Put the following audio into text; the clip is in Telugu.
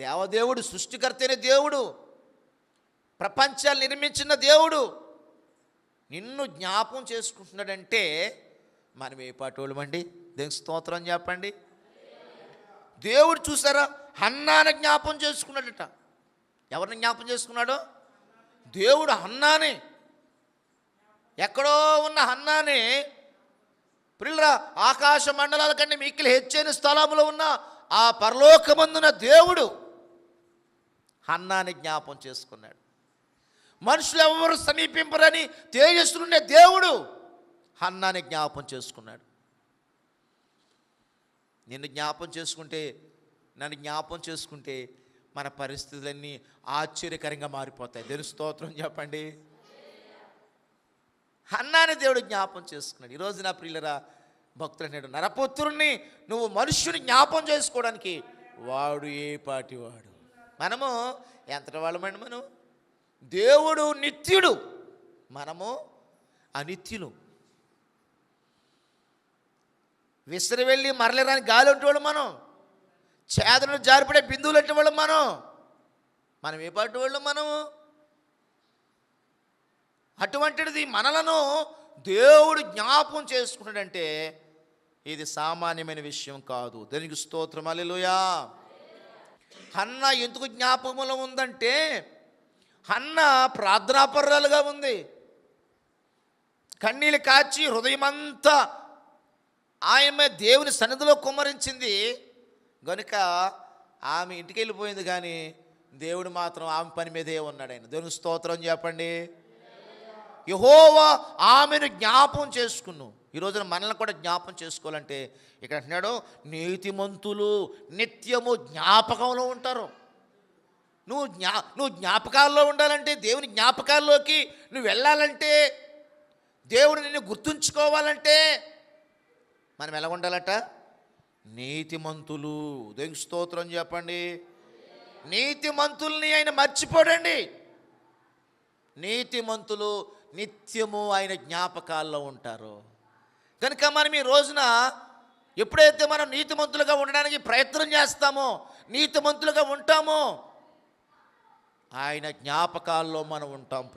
దేవదేవుడు, సృష్టికర్త అయిన దేవుడు, ప్రపంచాలు నిర్మించిన దేవుడు నిన్ను జ్ఞాపం చేసుకుంటున్నాడంటే మనం ఏ పాటి వాళ్ళమండి? దేవునికి స్తోత్రం చెప్పండి. దేవుడు చూసారా, హన్నాని జ్ఞాపం చేసుకున్నాడట. ఎవరిని జ్ఞాపం చేసుకున్నాడో? దేవుడు హన్నాని, ఎక్కడో ఉన్న హన్నాని, ప్రియులారా, ఆకాశ మండలాల కంటే మిక్కిలి హెచ్చైన స్థలంలో ఉన్న ఆ పరలోకమందున దేవుడు హన్నాని జ్ఞాపం చేసుకున్నాడు. మనుషులు ఎవరు సమీపింపరని తేజస్సులుండే దేవుడు హన్నాని జ్ఞాపం చేసుకున్నాడు. నిన్ను జ్ఞాపం చేసుకుంటే, నన్ను జ్ఞాపం చేసుకుంటే మన పరిస్థితులన్నీ ఆశ్చర్యకరంగా మారిపోతాయి. దేవుని స్తోత్రం చెప్పండి. హన్నాని దేవుడు జ్ఞాపం చేసుకున్నాడు. ఈరోజు నా ప్రియులరా, భక్తులు అన్నాడు, నరపుత్రుణ్ణి నువ్వు మనుష్యుని జ్ఞాపం చేసుకోవడానికి వాడు ఏ పాటి వాడు? మనము ఎంతటి వాళ్ళమండి? మనం దేవుడు నిత్యుడు, మనము అనిత్యులు. విసిరి వెళ్ళి మరలేరాని గాలి ఉంటేవాళ్ళు మనం, చేదను జారిపడే బిందువులు అంటే వాళ్ళు మనం ఏ పాటి వాళ్ళు? మనము అటువంటిది మనలను దేవుడు జ్ఞాపం చేసుకున్నాడంటే ఇది సామాన్యమైన విషయం కాదు. దానికి స్తోత్రం, హల్లెలూయా. హన్నా ఎందుకు జ్ఞాపకంలో ఉందంటే, హన్నా ప్రార్థనాపరురాలుగా ఉంది. కన్నీళ్ళు కాచి హృదయమంతా ఆమె దేవుని సన్నిధిలో కుమ్మరించింది గనుక ఆమె ఇంటికి వెళ్ళిపోయింది, కానీ దేవుడు మాత్రం ఆమె పని మీదే ఉన్నాడు. ఆయన దేవుని స్తోత్రం చెప్పండి. యెహోవా ఆమెను జ్ఞాపం చేసుకున్నావు. ఈ రోజున మనల్ని కూడా జ్ఞాపం చేసుకోవాలంటే ఇక్కడ అంటున్నాడు, నీతిమంతులు నిత్యము జ్ఞాపకంలో ఉంటారు. నువ్వు జ్ఞాపకాల్లో ఉండాలంటే, దేవుని జ్ఞాపకాల్లోకి నువ్వు వెళ్ళాలంటే, దేవుడు నిన్ను గుర్తుంచుకోవాలంటే మనం ఎలా ఉండాలట? నీతిమంతులు. దేవునికి స్తోత్రం చెప్పండి. నీతిమంతుల్ని ఆయన మర్చిపోడండి. నీతిమంతులు నిత్యము ఆయన జ్ఞాపకాల్లో ఉంటారు. కనుక మనం ఈ రోజున ఎప్పుడైతే మనం నీతిమంతులుగా ఉండడానికి ప్రయత్నం చేస్తామో, నీతిమంతులుగా ఉంటామో, ఆయన జ్ఞాపకాల్లో మనం ఉంటాం.